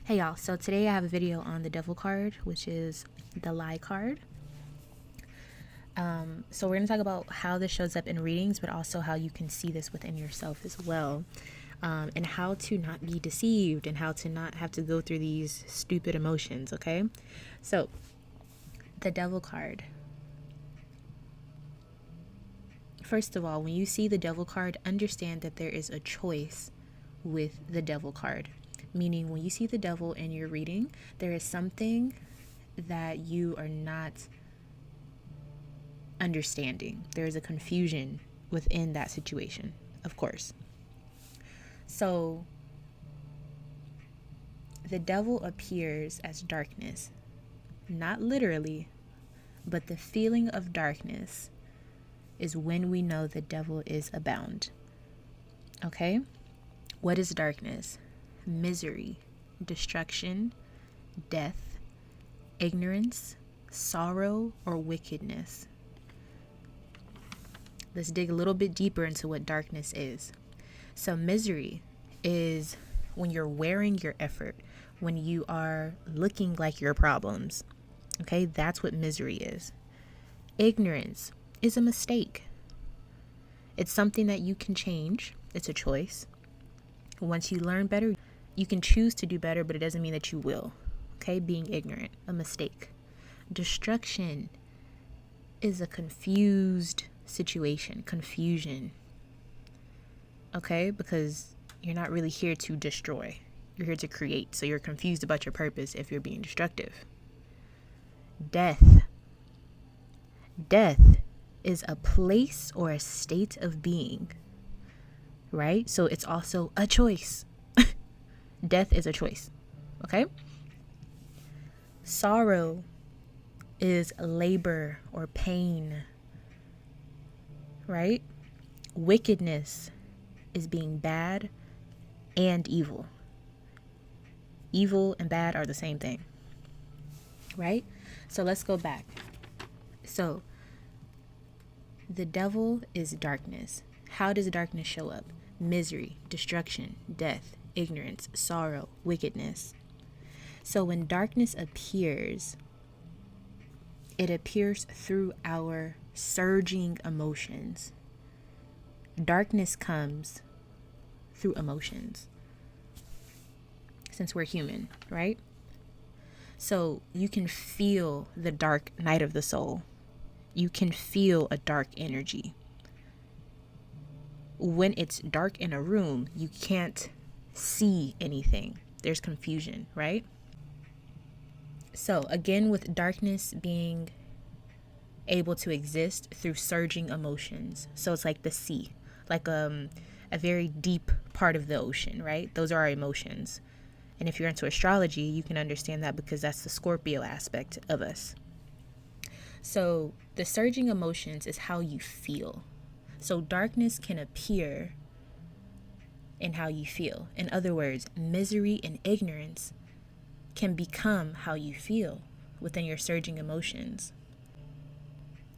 Hey y'all, so today I have a video on the devil card, which is the lie card. So we're going to talk about how this shows up in readings, but also how you can see this within yourself as well, and how to not be deceived and how to not have to go through these stupid emotions, okay? So the devil card. First of all, when you see the devil card, understand that there is a choice with the devil card. Meaning when you see the devil in your reading, there is something that you are not understanding. There is a confusion within that situation, of course. So the devil appears as darkness, not literally, but the feeling of darkness is when we know the devil is abound. Okay? What is darkness? Misery, destruction, death, ignorance, sorrow, or wickedness. Let's dig a little bit deeper into what darkness is. So misery is when you're wearing your effort, when you are looking like your problems. Okay, that's what misery is. Ignorance is a mistake. It's something that you can change. It's a choice. Once you learn better, you can choose to do better, but it doesn't mean that you will. Okay, being ignorant, a mistake. Destruction is a confused situation, confusion. Okay, because you're not really here to destroy. You're here to create. So you're confused about your purpose if you're being destructive. Death. Death is a place or a state of being, right? So it's also a choice. Death is a choice, okay? Sorrow is labor or pain, right? Wickedness is being bad and evil. Evil and bad are the same thing, right? So let's go back. So the devil is darkness. How does darkness show up? Misery, destruction, death, ignorance, sorrow, wickedness. So when darkness appears, it appears through our surging emotions. Darkness comes through emotions, since we're human, right? So you can feel the dark night of the soul. You can feel a dark energy. When it's dark in a room, you can't see anything. There's confusion, right? So again, with darkness being able to exist through surging emotions. So it's like the sea, like a very deep part of the ocean, right? Those are our emotions. And if you're into astrology, you can understand that because that's the Scorpio aspect of us. So the surging emotions is how you feel. So darkness can appear in how you feel. In other words, misery and ignorance can become how you feel within your surging emotions.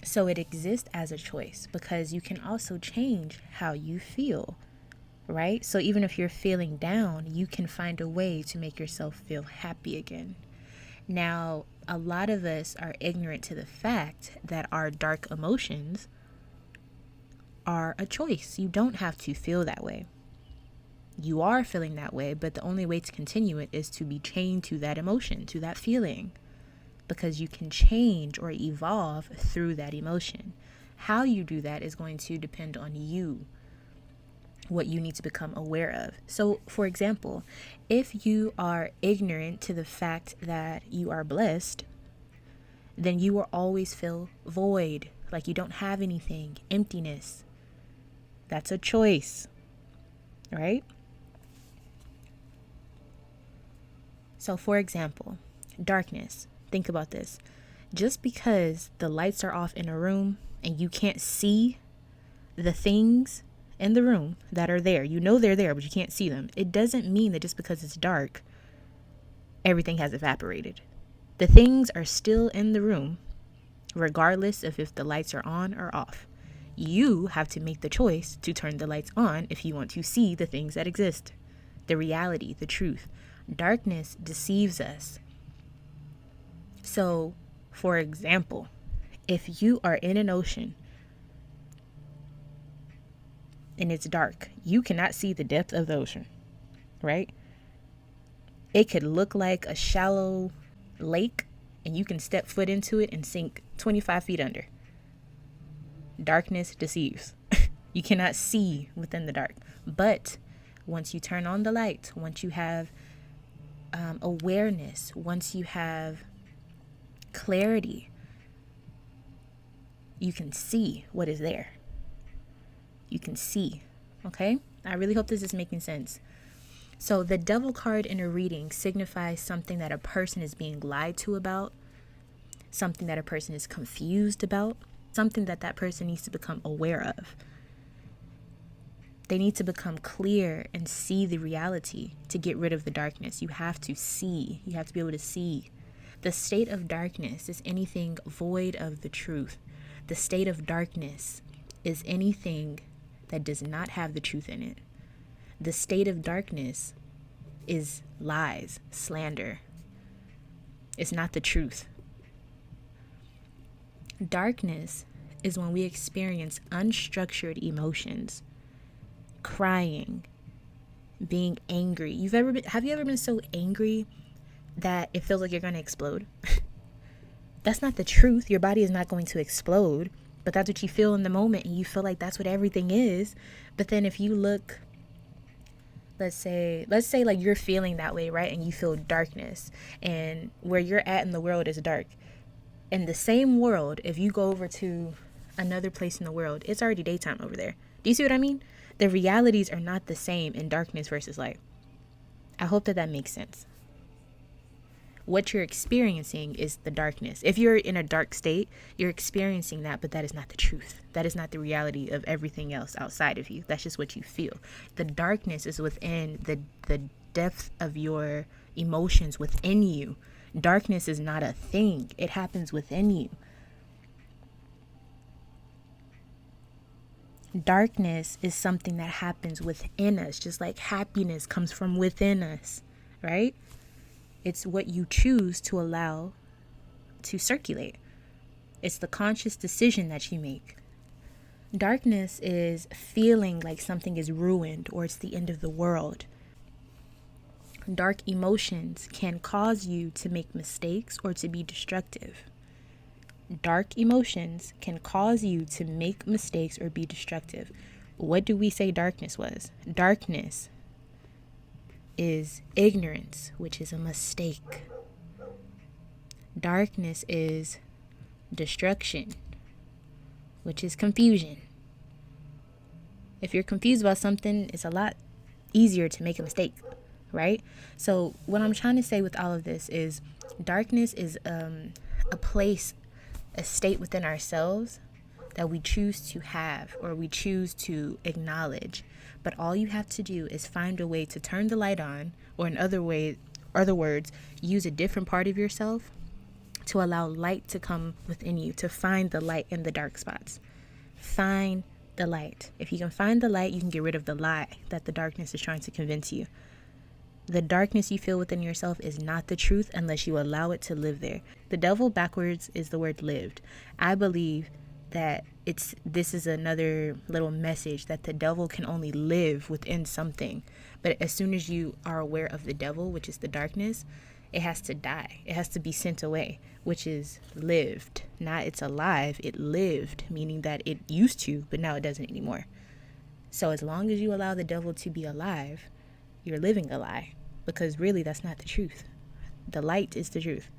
So it exists as a choice because you can also change how you feel, right? So even if you're feeling down, you can find a way to make yourself feel happy again. Now, a lot of us are ignorant to the fact that our dark emotions are a choice. You don't have to feel that way. You are feeling that way, but the only way to continue it is to be chained to that emotion, to that feeling, because you can change or evolve through that emotion. How you do that is going to depend on you, what you need to become aware of. So, for example, if you are ignorant to the fact that you are blessed, then you will always feel void, like you don't have anything, emptiness. That's a choice, right? So, for example, darkness. Think about this. Just because the lights are off in a room and you can't see the things in the room that are there, you know they're there, but you can't see them, it doesn't mean that just because it's dark, everything has evaporated. The things are still in the room, regardless of if the lights are on or off. You have to make the choice to turn the lights on if you want to see the things that exist, the reality, the truth. Darkness deceives us. So, for example, if you are in an ocean and it's dark, you cannot see the depth of the ocean, right? It could look like a shallow lake and you can step foot into it and sink 25 feet under. Darkness deceives. You cannot see within the dark. But once you turn on the light, once you have awareness, once you have clarity, you can see what is there. You can see. Okay? I really hope this is making sense. So the devil card in a reading signifies something that a person is being lied to about, something that a person is confused about, something that that person needs to become aware of. They need to become clear and see the reality to get rid of the darkness. You have to see. You have to be able to see. The state of darkness is anything void of the truth. The state of darkness is anything that does not have the truth in it. The state of darkness is lies, slander. It's not the truth. Darkness is when we experience unstructured emotions, crying, being angry. Have you ever been so angry that it feels like you're going to explode? That's not the truth. Your body is not going to explode, but that's what you feel in the moment, and you feel like that's what everything is. But then if you look, let's say like you're feeling that way, right? And you feel darkness, and where you're at in the world is dark. In the same world, if you go over to another place in the world, it's already daytime over there. Do you see what I mean? The realities are not the same in darkness versus light. I hope that makes sense. What you're experiencing is the darkness. If you're in a dark state, you're experiencing that, but that is not the truth. That is not the reality of everything else outside of you. That's just what you feel. The darkness is within the depth of your emotions within you. Darkness is not a thing. It happens within you. Darkness is something that happens within us, just like happiness comes from within us, right? It's what you choose to allow to circulate. It's the conscious decision that you make. Darkness is feeling like something is ruined or it's the end of the world. Dark emotions can cause you to make mistakes or to be destructive. Dark emotions can cause you to make mistakes or be destructive. What do we say darkness was? Darkness is ignorance, which is a mistake. Darkness is destruction, which is confusion. If you're confused about something, it's a lot easier to make a mistake, right? So what I'm trying to say with all of this is darkness is a place, a state within ourselves that we choose to have or we choose to acknowledge. But all you have to do is find a way to turn the light on, or in other words, use a different part of yourself to allow light to come within you, to find the light in the dark spots. Find the light. If you can find the light, you can get rid of the lie that the darkness is trying to convince you. The darkness you feel within yourself is not the truth unless you allow it to live there. The devil backwards is the word lived. I believe that this is another little message that the devil can only live within something. But as soon as you are aware of the devil, which is the darkness, it has to die. It has to be sent away, which is lived. Not it's alive, it lived, meaning that it used to, but now it doesn't anymore. So as long as you allow the devil to be alive, you're living a lie, because really that's not the truth. The light is the truth.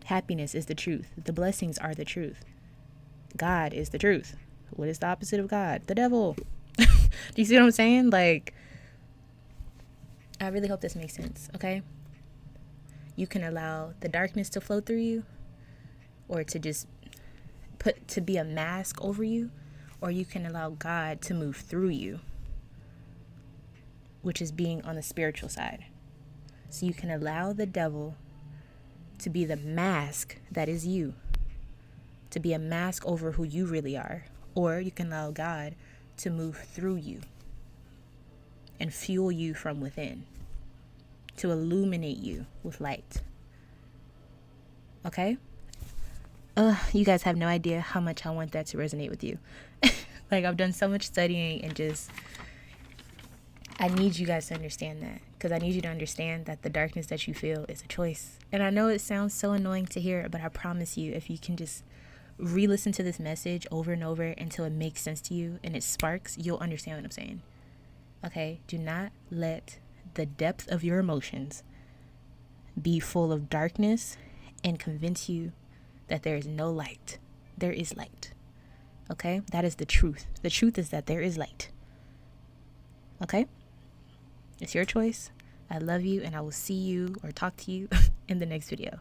Happiness is the truth. The blessings are the truth. God is the truth. What is the opposite of God? The devil. Do you see what I'm saying? Like, I really hope this makes sense, okay? You can allow the darkness to flow through you, or to just to be a mask over you, or you can allow God to move through you, which is being on the spiritual side. So you can allow the devil to be the mask that is you, to be a mask over who you really are, or you can allow God to move through you and fuel you from within, to illuminate you with light. Okay? You guys have no idea how much I want that to resonate with you. Like, I've done so much studying, and just, I need you guys to understand that, because I need you to understand that the darkness that you feel is a choice. And I know it sounds so annoying to hear, but I promise you, if you can just re-listen to this message over and over until it makes sense to you and it sparks, you'll understand what I'm saying. Okay? Do not let the depth of your emotions be full of darkness and convince you that there is no light. There is light. Okay? That is the truth. The truth is that there is light. Okay? It's your choice. I love you, and I will see you or talk to you in the next video.